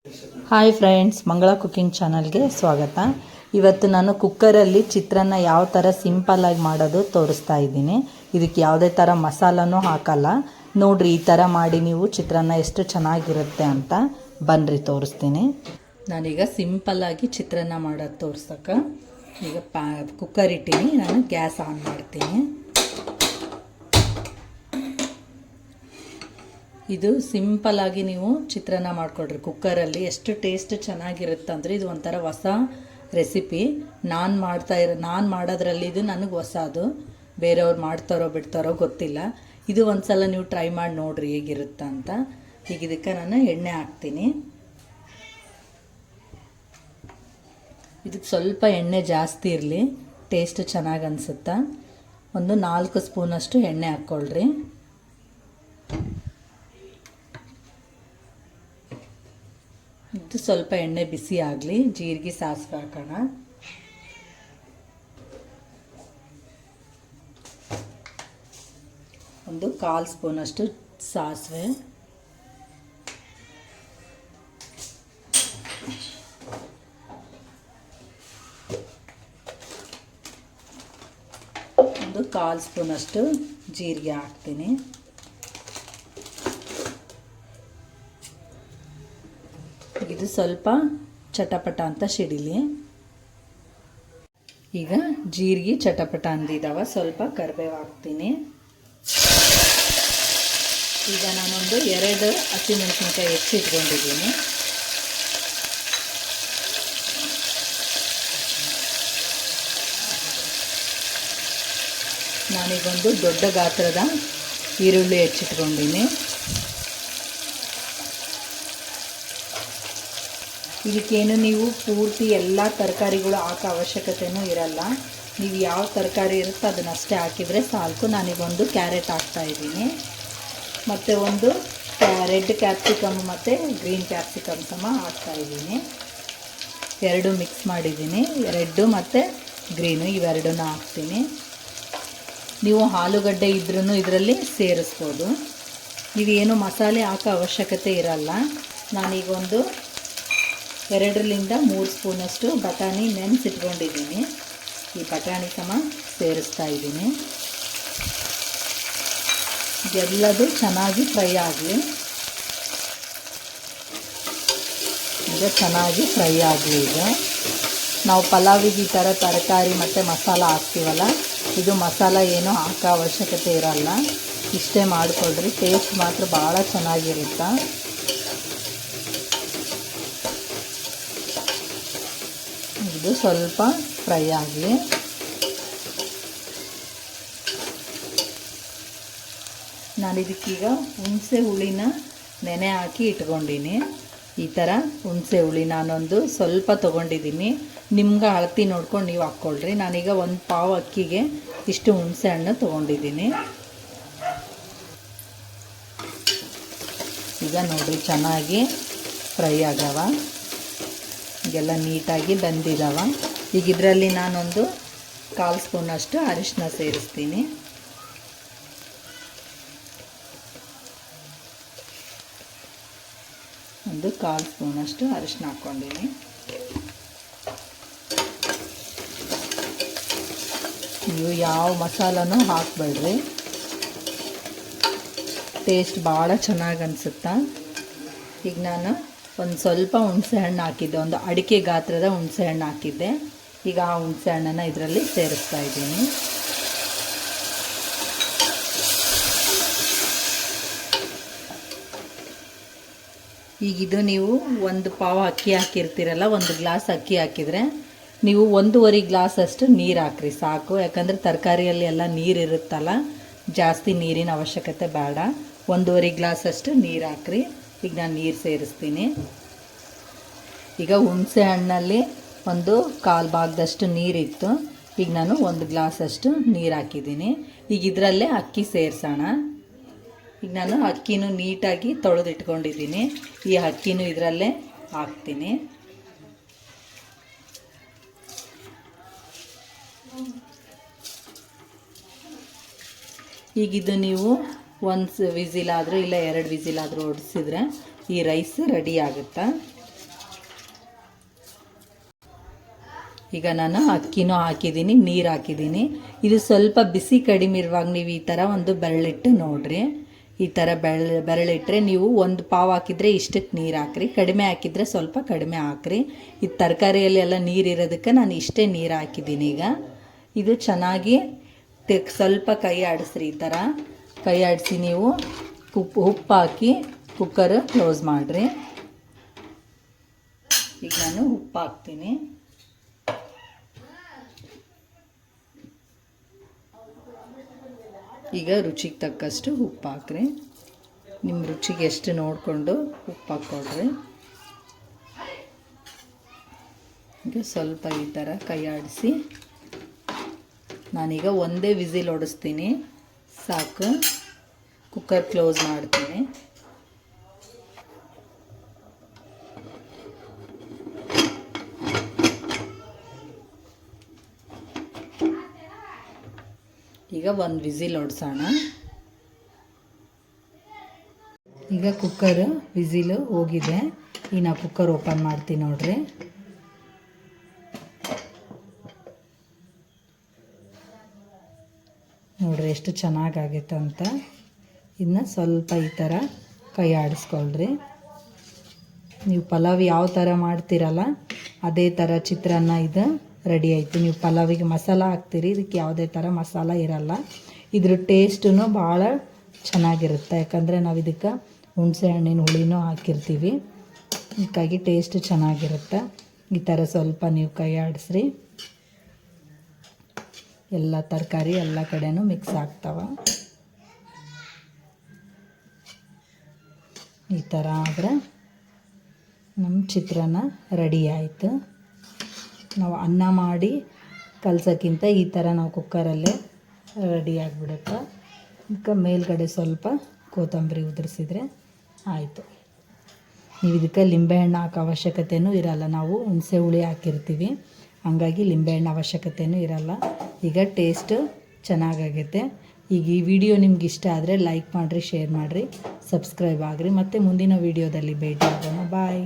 Hi friends, ಮಂಗಳ cooking ಚಾನಲ್ಗೆ ಸ್ವಾಗತ. ಇವತ್ತು ನಾನು ಕುಕ್ಕರಲ್ಲಿ ಚಿತ್ರಾನ್ನ ಯಾವ ಥರ ಸಿಂಪಲ್ಲಾಗಿ ಮಾಡೋದು ತೋರಿಸ್ತಾ ಇದ್ದೀನಿ. ಇದಕ್ಕೆ ಯಾವುದೇ ಥರ ಮಸಾಲನೂ ಹಾಕಲ್ಲ. ನೋಡಿರಿ, ಈ ಥರ ಮಾಡಿ ನೀವು ಚಿತ್ರಾನ್ನ ಎಷ್ಟು ಚೆನ್ನಾಗಿರುತ್ತೆ ಅಂತ. ಬನ್ನಿರಿ ತೋರಿಸ್ತೀನಿ. ನಾನೀಗ ಸಿಂಪಲ್ಲಾಗಿ ಚಿತ್ರಾನ್ನ ಮಾಡೋದು ತೋರ್ಸಕ್ಕೆ ಈಗ ಕುಕ್ಕರ್ ಇಟ್ಟೀನಿ. ನಾನು ಗ್ಯಾಸ್ ಆನ್ ಮಾಡ್ತೀನಿ. ಇದು ಸಿಂಪಲ್ಲಾಗಿ ನೀವು ಚಿತ್ರಾನ್ನ ಮಾಡಿಕೊಡ್ರಿ ಕುಕ್ಕರಲ್ಲಿ. ಎಷ್ಟು ಟೇಸ್ಟ್ ಚೆನ್ನಾಗಿರುತ್ತೆ ಅಂದರೆ ಇದು ಒಂಥರ ಹೊಸ ರೆಸಿಪಿ. ನಾನು ಮಾಡೋದ್ರಲ್ಲಿ ಇದು ನನಗೆ ಹೊಸದು. ಬೇರೆಯವ್ರು ಮಾಡ್ತಾರೋ ಬಿಡ್ತಾರೋ ಗೊತ್ತಿಲ್ಲ. ಇದು ಒಂದು ಸಲ ನೀವು ಟ್ರೈ ಮಾಡಿ ನೋಡಿರಿ ಹೇಗಿರುತ್ತೆ ಅಂತ. ಈಗ ಇದಕ್ಕೆ ನಾನು ಎಣ್ಣೆ ಹಾಕ್ತೀನಿ. ಇದಕ್ಕೆ ಸ್ವಲ್ಪ ಎಣ್ಣೆ ಜಾಸ್ತಿ ಇರಲಿ, ಟೇಸ್ಟ್ ಚೆನ್ನಾಗಿ ಅನಿಸುತ್ತಾ. ಒಂದು 4 ಸ್ಪೂನಷ್ಟು ಎಣ್ಣೆ ಹಾಕ್ಕೊಳ್ರಿ. ಇದು ಸ್ವಲ್ಪ ಎಣ್ಣೆ ಬಿಸಿ ಆಗಲಿ. ಜೀರಿಗೆ, ಸಾಸಿವೆ ಹಾಕೋಣ. ಒಂದು 1/4 ಸ್ಪೂನಷ್ಟು ಸಾಸಿವೆ, ಒಂದು 1/4 ಸ್ಪೂನಷ್ಟು ಜೀರಿಗೆ ಹಾಕ್ತೀನಿ. ಇದು ಸ್ವಲ್ಪ ಚಟಪಟ ಅಂತ ಸಿಡಿಲಿ. ಈಗ ಜೀರಿಗೆ ಚಟಪಟ ಅಂದಿದ್ದಾವೆ. ಸ್ವಲ್ಪ ಕರಿಬೇವು ಹಾಕ್ತೀನಿ. ಈಗ ನಾನೊಂದು 2 ಹಸಿಮೆಣಸಿನ್ಕಾಯಿ ಹೆಚ್ಚಿಟ್ಕೊಂಡಿದ್ದೀನಿ. ನಾನೀಗೊಂದು ದೊಡ್ಡ ಗಾತ್ರದ ಈರುಳ್ಳಿ ಹೆಚ್ಚಿಟ್ಕೊಂಡಿದ್ದೀನಿ. ಇದಕ್ಕೇನು ನೀವು ಪೂರ್ತಿ ಎಲ್ಲ ತರಕಾರಿಗಳು ಹಾಕೋ ಅವಶ್ಯಕತೆಯೂ ಇರಲ್ಲ. ನೀವು ಯಾವ ತರಕಾರಿ ಇರುತ್ತೋ ಅದನ್ನಷ್ಟೇ ಹಾಕಿದರೆ ಸಾಕು. ನಾನೀಗೊಂದು ಕ್ಯಾರೆಟ್ ಹಾಕ್ತಾಯಿದ್ದೀನಿ, ಮತ್ತು ಒಂದು ರೆಡ್ ಕ್ಯಾಪ್ಸಿಕಮ್ ಮತ್ತು ಗ್ರೀನ್ ಕ್ಯಾಪ್ಸಿಕಮ್ ಸಮ ಹಾಕ್ತಾಯಿದ್ದೀನಿ. 2 ಮಿಕ್ಸ್ ಮಾಡಿದ್ದೀನಿ. ರೆಡ್ಡು ಮತ್ತು ಗ್ರೀನು ಇವೆರಡನ್ನ ಹಾಕ್ತೀನಿ. ನೀವು ಆಲೂಗಡ್ಡೆ ಇದ್ರೂ ಇದರಲ್ಲಿ ಸೇರಿಸ್ಬೋದು. ನೀವೇನು ಮಸಾಲೆ ಹಾಕೋ ಅವಶ್ಯಕತೆ ಇರಲ್ಲ. ನಾನೀಗೊಂದು 2ರಿಂದ 3 ಸ್ಪೂನಷ್ಟು ಬಟಾಣಿ ನೆನೆಸಿಟ್ಕೊಂಡಿದ್ದೀನಿ. ಈ ಬಟಾಣಿ ಸಮ ಸೇರಿಸ್ತಾ ಇದ್ದೀನಿ. ಎಲ್ಲದು ಚೆನ್ನಾಗಿ ಫ್ರೈ ಆಗಲಿ. ಈಗ ಚೆನ್ನಾಗಿ ಫ್ರೈ ಆಗಲಿ. ಈಗ ನಾವು ಪಲಾವಿಗೆ ಈ ಥರ ತರಕಾರಿ ಮತ್ತು ಮಸಾಲ ಹಾಕ್ತೀವಲ್ಲ, ಇದು ಮಸಾಲ ಏನೂ ಹಾಕೋ ಅವಶ್ಯಕತೆ ಇರಲ್ಲ. ಇಷ್ಟೇ ಮಾಡಿಕೊಡ್ರಿ, ಟೇಸ್ಟ್ ಮಾತ್ರ ಭಾಳ ಚೆನ್ನಾಗಿರುತ್ತೆ. ಇದು ಸ್ವಲ್ಪ ಫ್ರೈ ಆಗಲಿ. ನಾನು ಇದಕ್ಕೀಗ ಹುಣಸೆ ಹುಳಿನ ನೆನೆ ಹಾಕಿ ಇಟ್ಕೊಂಡಿನಿ. ಈ ಥರ ಹುಣಸೆ ಹುಳಿ ನಾನೊಂದು ಸ್ವಲ್ಪ ತೊಗೊಂಡಿದ್ದೀನಿ. ನಿಮ್ಗೆ ಅಳತೆ ನೋಡ್ಕೊಂಡು ನೀವು ಹಾಕ್ಕೊಳ್ರಿ. ನಾನೀಗ 1 ಪಾವು ಅಕ್ಕಿಗೆ ಇಷ್ಟು ಹುಣಸೆ ಹಣ್ಣು ತೊಗೊಂಡಿದ್ದೀನಿ. ಈಗ ನೋಡಿರಿ, ಚೆನ್ನಾಗಿ ಫ್ರೈ ಆಗವ. ಈಗೆಲ್ಲ ನೀಟಾಗಿ ಬೆಂದಿದ್ದಾವ. ಈಗ ಇದರಲ್ಲಿ ನಾನೊಂದು 1/4 ಸ್ಪೂನಷ್ಟು ಅರಿಶಿನ ಸೇರಿಸ್ತೀನಿ. ಒಂದು 1/4 ಸ್ಪೂನಷ್ಟು ಅರಿಶಿನ ಹಾಕ್ಕೊಂಡಿನಿ. ನೀವು ಯಾವ ಮಸಾಲನೂ ಹಾಕಬೇಡ್ರಿ, ಟೇಸ್ಟ್ ಭಾಳ ಚೆನ್ನಾಗಿ ಅನಿಸುತ್ತಾ. ಈಗ ನಾನು ಒಂದು ಸ್ವಲ್ಪ ಹುಣಸೆ ಹಣ್ಣು ಹಾಕಿದ್ದೆ, ಒಂದು ಅಡಿಕೆ ಗಾತ್ರದ ಹುಣಸೆ ಹಣ್ಣು ಹಾಕಿದ್ದೆ. ಈಗ ಆ ಹುಣಸೆ ಹಣ್ಣನ್ನು ಇದರಲ್ಲಿ ಸೇರಿಸ್ತಾ ಇದ್ದೀನಿ. ಈಗಿದು ನೀವು 1 ಪಾವು ಅಕ್ಕಿ ಹಾಕಿರ್ತೀರಲ್ಲ, 1 ಗ್ಲಾಸ್ ಅಕ್ಕಿ ಹಾಕಿದರೆ ನೀವು 1.5 ಗ್ಲಾಸ್ ಅಷ್ಟು ನೀರು ಹಾಕ್ರಿ ಸಾಕು. ಯಾಕಂದರೆ ತರಕಾರಿಯಲ್ಲಿ ಎಲ್ಲ ನೀರು ಇರುತ್ತಲ್ಲ, ಜಾಸ್ತಿ ನೀರಿನ ಅವಶ್ಯಕತೆ ಬೇಡ. 1.5 ಗ್ಲಾಸ್ ಅಷ್ಟು ನೀರು ಹಾಕ್ರಿ. ಈಗ ನಾನು ನೀರು ಸೇರಿಸ್ತೀನಿ. ಈಗ ಹುಣಸೆ ಹಣ್ಣಲ್ಲಿ ಒಂದು 1/4 ಭಾಗದಷ್ಟು ನೀರಿತ್ತು. ಈಗ ನಾನು 1 ಗ್ಲಾಸಷ್ಟು ನೀರು ಹಾಕಿದ್ದೀನಿ. ಈಗ ಇದರಲ್ಲೇ ಅಕ್ಕಿ ಸೇರಿಸೋಣ. ಈಗ ನಾನು ಅಕ್ಕಿನೂ ನೀಟಾಗಿ ತೊಳೆದಿಟ್ಕೊಂಡಿದ್ದೀನಿ. ಈ ಅಕ್ಕಿನೂ ಇದರಲ್ಲೇ ಹಾಕ್ತೀನಿ. ಈಗಿದು ನೀವು 1 ವಿಸಿಲಾದರೂ ಇಲ್ಲ 2 ವಿಸಿಲಾದರೂ ಹೊಡಿಸಿದ್ರೆ ಈ ರೈಸ್ ರೆಡಿ ಆಗುತ್ತಾ. ಈಗ ನಾನು ಅಕ್ಕಿನೂ ಹಾಕಿದ್ದೀನಿ, ನೀರು ಹಾಕಿದ್ದೀನಿ. ಇದು ಸ್ವಲ್ಪ ಬಿಸಿ ಕಡಿಮೆ ಇರುವಾಗ ನೀವು ಈ ಥರ ಒಂದು ಬೆರಳಿಟ್ಟು ನೋಡಿರಿ. ಈ ಥರ ಬೆರಳಿಟ್ರೆ ನೀವು ಒಂದು ಪಾವು ಹಾಕಿದರೆ ಇಷ್ಟಕ್ಕೆ ನೀರು ಹಾಕ್ರಿ, ಕಡಿಮೆ ಹಾಕಿದರೆ ಸ್ವಲ್ಪ ಕಡಿಮೆ ಹಾಕ್ರಿ. ಇದು ತರಕಾರಿಯಲ್ಲಿ ಎಲ್ಲ ನೀರು ಇರೋದಕ್ಕೆ ನಾನು ಇಷ್ಟೇ ನೀರು ಹಾಕಿದ್ದೀನಿ. ಈಗ ಇದು ಚೆನ್ನಾಗಿ ಸ್ವಲ್ಪ ಕೈ ಆಡಿಸ್ರಿ. ಈ ಥರ ಕೈ ಆಡಿಸಿ ನೀವು ಉಪ್ಪು ಹಾಕಿ ಕುಕ್ಕರ್ ಕ್ಲೋಸ್ ಮಾಡಿರಿ. ಈಗ ನಾನು ಉಪ್ಪು ಹಾಕ್ತೀನಿ. ಈಗ ರುಚಿಗೆ ತಕ್ಕಷ್ಟು ಉಪ್ಪು ಹಾಕ್ರಿ. ನಿಮ್ಮ ರುಚಿಗೆ ಎಷ್ಟು ನೋಡಿಕೊಂಡು ಉಪ್ಪು ಹಾಕ್ಕೊಡ್ರಿ. ಈಗ ಸ್ವಲ್ಪ ಈ ಥರ ಕೈ ಆಡಿಸಿ ನಾನೀಗ ಒಂದೇ ವಿಸಿಲ್ ಹೊಡಿಸ್ತೀನಿ, ಸಾಕು. ಕುಕ್ಕರ್ ಕ್ಲೋಸ್ ಮಾಡ್ತೀನಿ. ಈಗ ಒಂದು ವಿಸಿಲ್ ಹೊಡ್ಸೋಣ. ಈಗ ಕುಕ್ಕರ್ ವಿಸಿಲು ಹೋಗಿದೆ. ಈಗ ನಾವು ಕುಕ್ಕರ್ ಓಪನ್ ಮಾಡ್ತೀನಿ ನೋಡ್ರಿ. ನೋಡ್ರಿ ಎಷ್ಟು ಚೆನ್ನಾಗಾಗೈತೆ ಅಂತ. ಇನ್ನು ಸ್ವಲ್ಪ ಈ ಥರ ಕೈ ಆಡಿಸ್ಕೊಳ್ರಿ. ನೀವು ಪಲಾವ್ ಯಾವ ಥರ ಮಾಡ್ತೀರಲ್ಲ ಅದೇ ಥರ ಚಿತ್ರಾನ್ನ ಇದು ರೆಡಿ ಆಯಿತು. ನೀವು ಪಲಾವಿಗೆ ಮಸಾಲ ಹಾಕ್ತೀರಿ, ಇದಕ್ಕೆ ಯಾವುದೇ ಥರ ಮಸಾಲ ಇರಲ್ಲ. ಇದ್ರ ಟೇಸ್ಟೂ ಭಾಳ ಚೆನ್ನಾಗಿರುತ್ತೆ, ಯಾಕಂದರೆ ನಾವು ಇದಕ್ಕೆ ಹುಣಸೆ ಹಣ್ಣಿನ ಹುಳಿನೂ ಹಾಕಿರ್ತೀವಿ. ಇದಕ್ಕಾಗಿ ಟೇಸ್ಟ್ ಚೆನ್ನಾಗಿರುತ್ತೆ. ಈ ಥರ ಸ್ವಲ್ಪ ನೀವು ಕೈ ಆಡಿಸ್ರಿ. ಎಲ್ಲ ತರಕಾರಿ ಎಲ್ಲ ಕಡೆನೂ ಮಿಕ್ಸ್ ಆಗ್ತಾವೆ. ಈ ಥರ ಆದರೆ ನಮ್ಮ ಚಿತ್ರಾನ್ನ ರೆಡಿ ಆಯಿತು. ನಾವು ಅನ್ನ ಮಾಡಿ ಕಲಸೋಕ್ಕಿಂತ ಈ ಥರ ನಾವು ಕುಕ್ಕರಲ್ಲೇ ರೆಡಿ ಆಗಿಬಿಡುತ್ತೆ. ಇದಕ್ಕೆ ಮೇಲ್ಗಡೆ ಸ್ವಲ್ಪ ಕೊತ್ತಂಬರಿ ಉದುರಿಸಿದ್ರೆ ಆಯಿತು. ನೀವು ಇದಕ್ಕೆ ಲಿಂಬೆಹಣ್ಣು ಹಾಕೋ ಅವಶ್ಯಕತೆಯೂ ಇರಲ್ಲ, ನಾವು ಹುಣಸೆ ಹುಳಿ ಹಾಕಿರ್ತೀವಿ, ಹಾಗಾಗಿ ಲಿಂಬೆಹಣ್ಣು ಅವಶ್ಯಕತೆಯೂ ಇರಲ್ಲ. ಈಗ ಟೇಸ್ಟು ಚೆನ್ನಾಗಾಗೈತೆ. ಈಗ ಈ ವಿಡಿಯೋ ನಿಮ್ಗೆ ಇಷ್ಟ ಆದರೆ ಲೈಕ್ ಮಾಡಿರಿ, ಶೇರ್ ಮಾಡಿರಿ, ಸಬ್ಸ್ಕ್ರೈಬ್ ಆಗಿರಿ. ಮತ್ತು ಮುಂದಿನ ವಿಡಿಯೋದಲ್ಲಿ ಭೇಟಿ ಆಗೋಣ. ಬಾಯ್.